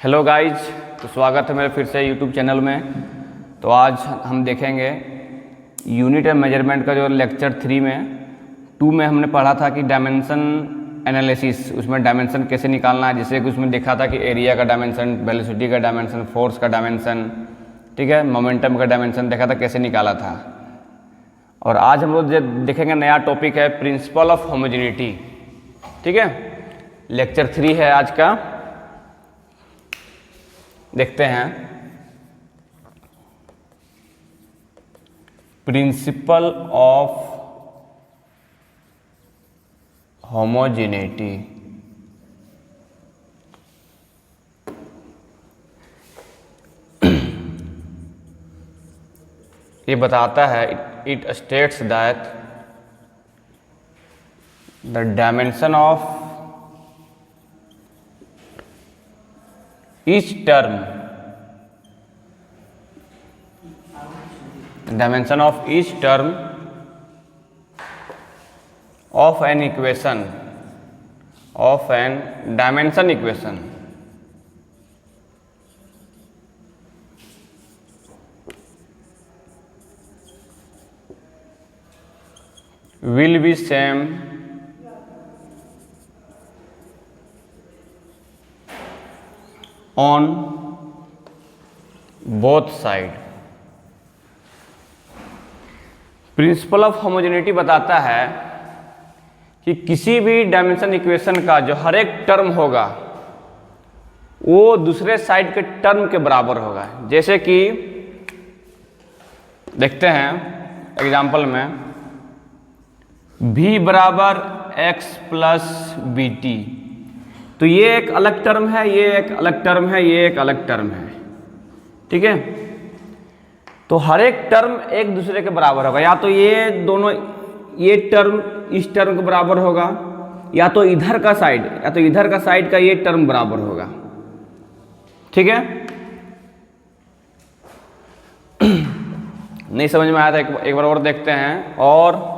Hello guys, तो स्वागत है मेरे फिर से यूट्यूब चैनल में। तो आज हम देखेंगे यूनिट एंड मेजरमेंट का जो लेक्चर 3 में 2 में हमने पढ़ा था कि डायमेंशन एनालिसिस, उसमें डायमेंशन कैसे निकालना है। जैसे कि उसमें देखा था कि एरिया का डायमेंशन, वेलोसिटी का डायमेंशन, फोर्स का डायमेंशन, ठीक है, मोमेंटम का डायमेंशन देखा था कैसे निकाला था। और आज हम लोग देखेंगे नया टॉपिक है प्रिंसिपल ऑफ होमोजेनिटी। ठीक है, लेक्चर 3 है आज का। देखते हैं प्रिंसिपल ऑफ होमोजेनिटी। ये बताता है, it states that the dimension of each term, dimension of each term of an equation, of an dimension equation will be same on both side. Principle of homogeneity बताता है कि किसी भी dimension equation का जो हर एक टर्म होगा वो दूसरे साइड के टर्म के बराबर होगा। जैसे कि देखते हैं एग्जाम्पल में v बराबर x प्लस बी टी, तो ये एक अलग टर्म है, ये एक अलग टर्म है, ये एक अलग टर्म है। ठीक है, तो हर एक टर्म एक दूसरे के बराबर होगा। या तो ये दोनों, ये टर्म इस टर्म के बराबर होगा, या तो इधर का साइड, या तो इधर का साइड का ये टर्म बराबर होगा। ठीक है, नहीं समझ में आया था, एक बार और देखते हैं। और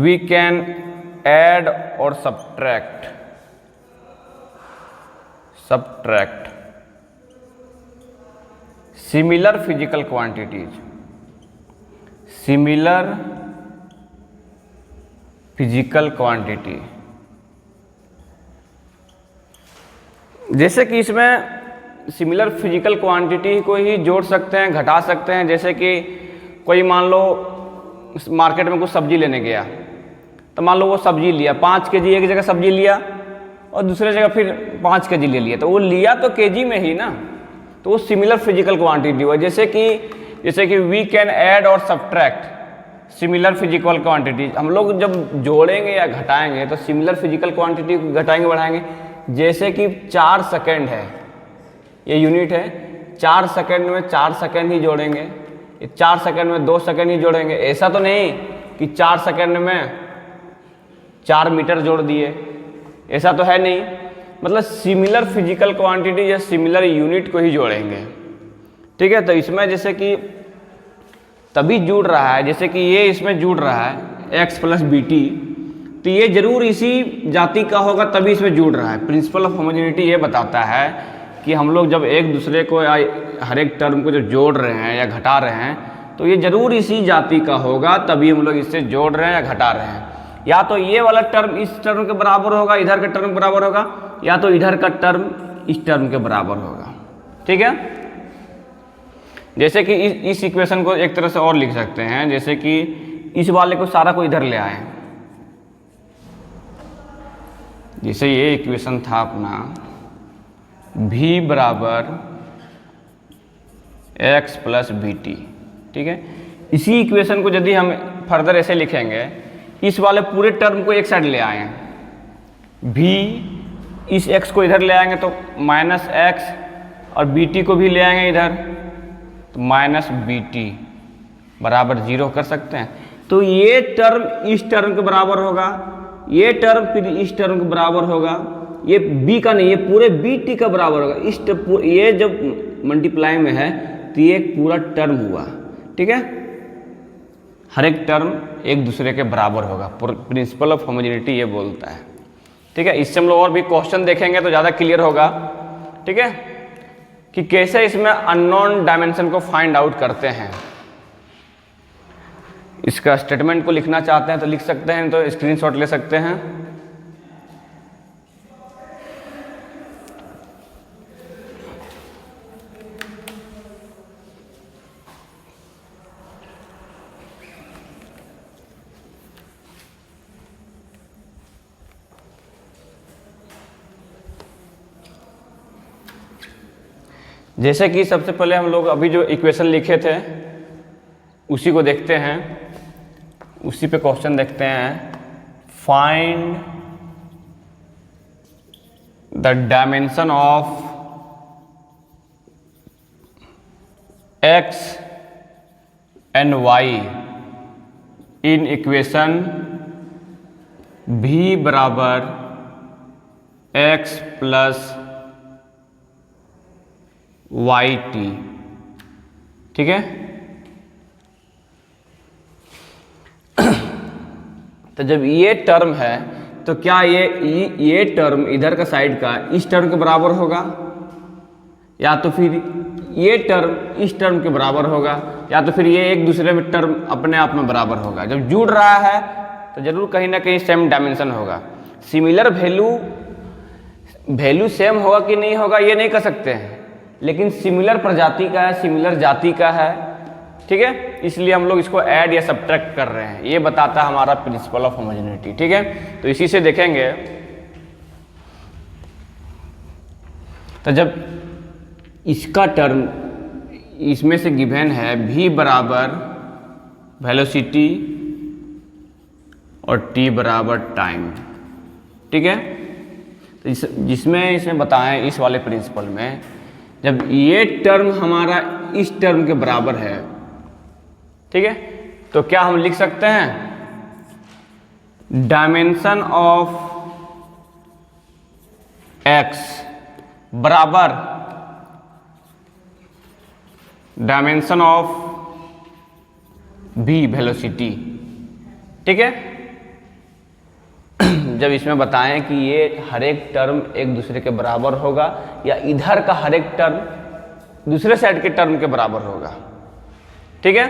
we can add or subtract similar physical quantities, similar physical quantity। जैसे कि इसमें सिमिलर फिजिकल क्वांटिटी को ही जोड़ सकते हैं, घटा सकते हैं। जैसे कि कोई मान लो मार्केट में कुछ सब्जी लेने गया, तो मान लो वो सब्जी लिया 5 केजी, एक जगह सब्जी लिया और दूसरे जगह फिर 5 केजी ले लिया, तो वो लिया तो केजी में ही ना, तो वो सिमिलर फिजिकल क्वांटिटी हुआ। जैसे कि वी कैन ऐड और सब्ट्रैक्ट सिमिलर फिजिकल क्वांटिटी। हम लोग जब जोड़ेंगे या घटाएंगे तो सिमिलर फिजिकल क्वांटिटी घटाएंगे बढ़ाएंगे। जैसे कि 4 सेकेंड है, ये यूनिट है, 4 सेकेंड में 4 सेकेंड ही जोड़ेंगे, 4 सेकेंड में 2 सेकेंड ही जोड़ेंगे। ऐसा तो नहीं कि 4 सेकेंड में 4 मीटर जोड़ दिए, ऐसा तो है नहीं। मतलब सिमिलर फिजिकल क्वांटिटी या सिमिलर यूनिट को ही जोड़ेंगे। ठीक है, तो इसमें जैसे कि तभी जुड़ रहा है, जैसे कि ये इसमें जुड़ रहा है x प्लस बी टी, तो ये जरूर इसी जाति का होगा तभी इसमें जुड़ रहा है। प्रिंसिपल ऑफ होमोजेनिटी ये बताता है कि हम लोग जब एक दूसरे को या हर एक टर्म को जो जोड़ रहे हैं या घटा रहे हैं, तो ये जरूर इसी जाति का होगा, तभी हम लोग इससे जोड़ रहे हैं या घटा रहे हैं। या तो ये वाला टर्म इस टर्म के बराबर होगा, इधर का टर्म बराबर होगा, या तो इधर का टर्म इस टर्म के बराबर होगा। ठीक है, जैसे कि इस इक्वेशन को एक तरह से और लिख सकते हैं। जैसे कि इस वाले को सारा को इधर ले आए, जैसे ये इक्वेशन था अपना v बराबर x प्लस बी टी। ठीक है, इसी इक्वेशन को यदि हम फर्दर ऐसे लिखेंगे, इस वाले पूरे टर्म को एक साइड ले आए, v इस x को इधर ले आएंगे तो माइनस x, और बी टी को भी ले आएंगे इधर तो माइनस बी टी बराबर 0 कर सकते हैं। तो ये टर्म इस टर्म के बराबर होगा, ये टर्म फिर इस टर्म के बराबर होगा। ये b का नहीं, ये पूरे बी टी का बराबर होगा। ये जब मल्टीप्लाई में है तो ये एक पूरा टर्म हुआ। ठीक है, हर एक टर्म एक दूसरे के बराबर होगा। प्रिंसिपल ऑफ होमोजेनिटी ये बोलता है। ठीक है, इससे हम लोग और भी क्वेश्चन देखेंगे तो ज़्यादा क्लियर होगा। ठीक है, कि कैसे इसमें अननोन डायमेंशन को फाइंड आउट करते हैं। इसका स्टेटमेंट को लिखना चाहते हैं तो लिख सकते हैं, तो स्क्रीनशॉट ले सकते हैं। जैसे कि सबसे पहले हम लोग अभी जो इक्वेशन लिखे थे उसी को देखते हैं, उसी पे क्वेश्चन देखते हैं। Find the dimension of x and y in equation v बराबर x प्लस वाई टी। ठीक है, तो जब ये टर्म है तो क्या ये टर्म इधर का साइड का इस टर्म के बराबर होगा, या तो फिर ये टर्म इस टर्म के बराबर होगा, या तो फिर ये एक दूसरे में टर्म अपने आप में बराबर होगा। जब जुड़ रहा है तो जरूर कहीं ना कहीं सेम डायमेंशन होगा। सिमिलर वैल्यू सेम होगा कि नहीं होगा ये नहीं कह सकते हैं, लेकिन सिमिलर प्रजाति का है, सिमिलर जाति का है। ठीक है, इसलिए हम लोग इसको ऐड या सब्ट्रैक्ट कर रहे हैं। ये बताता है हमारा प्रिंसिपल ऑफ होमोजेनिटी। ठीक है, तो इसी से देखेंगे। तो जब इसका टर्म इसमें से गिवन है v बराबर वेलोसिटी और t बराबर टाइम। ठीक है, तो जिसमें बताएं इस वाले प्रिंसिपल में जब ये टर्म हमारा इस टर्म के बराबर है, ठीक है, तो क्या हम लिख सकते हैं डायमेंशन ऑफ x बराबर डायमेंशन ऑफ v वेलोसिटी। ठीक है, जब इसमें बताएं कि ये हर एक टर्म एक दूसरे के बराबर होगा या इधर का हर एक टर्म दूसरे साइड के टर्म के बराबर होगा। ठीक है,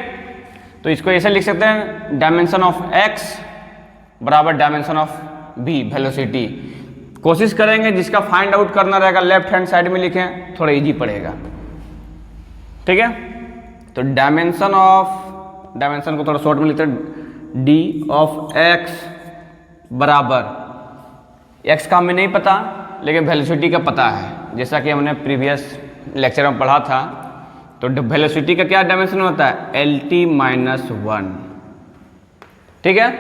तो इसको ऐसे लिख सकते हैं डायमेंशन ऑफ x बराबर डायमेंशन ऑफ v वेलोसिटी। कोशिश करेंगे जिसका फाइंड आउट करना रहेगा लेफ्ट हैंड साइड में लिखें, थोड़ा इजी पड़ेगा। ठीक है, तो डायमेंशन को थोड़ा शॉर्ट में लिखते हैं d ऑफ x बराबर x का हमें नहीं पता लेकिन वेलोसिटी का पता है, जैसा कि हमने प्रीवियस लेक्चर में पढ़ा था। तो वेलोसिटी का क्या डायमेंशन होता है lt-1। ठीक है,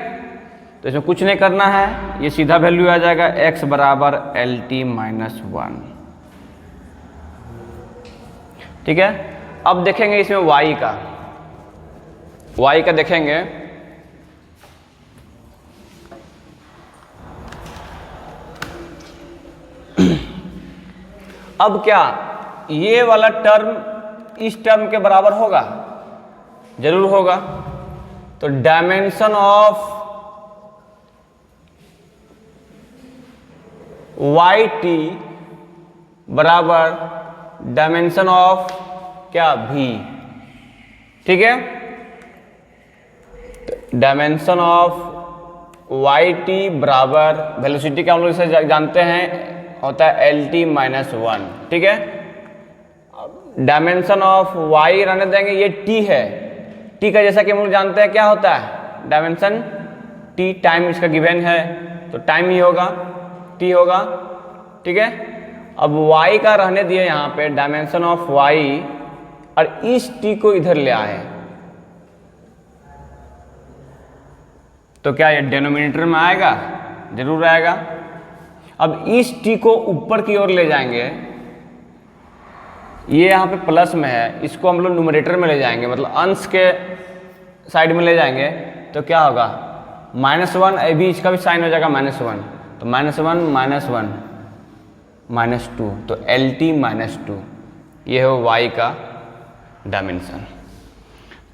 तो इसमें कुछ नहीं करना है, ये सीधा वैल्यू आ जाएगा x बराबर lt-1। ठीक है, अब देखेंगे इसमें y का देखेंगे। अब क्या ये वाला टर्म इस टर्म के बराबर होगा? जरूर होगा। तो डायमेंशन ऑफ वाई टी बराबर डायमेंशन ऑफ क्या v। ठीक है, डायमेंशन ऑफ वाई टी बराबर वेलोसिटी का हम लोग इसे जानते हैं होता है lt-1। ठीक है, डायमेंशन ऑफ y रहने देंगे, ये t है। t का जैसा कि हम लोग जानते हैं क्या होता है डायमेंशन t, टाइम इसका गिवन है तो टाइम ही होगा, t होगा। ठीक है, अब y का रहने दिए यहाँ पे डायमेंशन ऑफ y और इस t को इधर ले आए तो क्या ये डिनोमिनेटर में आएगा? जरूर आएगा। अब इस t को ऊपर की ओर ले जाएंगे, ये यहाँ पे प्लस में है, इसको हम लोग न्यूमरेटर में ले जाएंगे, मतलब अंश के साइड में ले जाएंगे तो क्या होगा -1। अभी इसका भी साइन हो जाएगा -1, तो -1 -2, तो lt-2 ये हो y का डायमेंशन।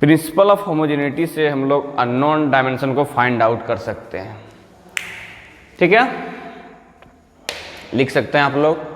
प्रिंसिपल ऑफ होमोजेनिटी से हम लोग अननोन डायमेंशन को फाइंड आउट कर सकते हैं। ठीक है, लिख सकते हैं आप लोग।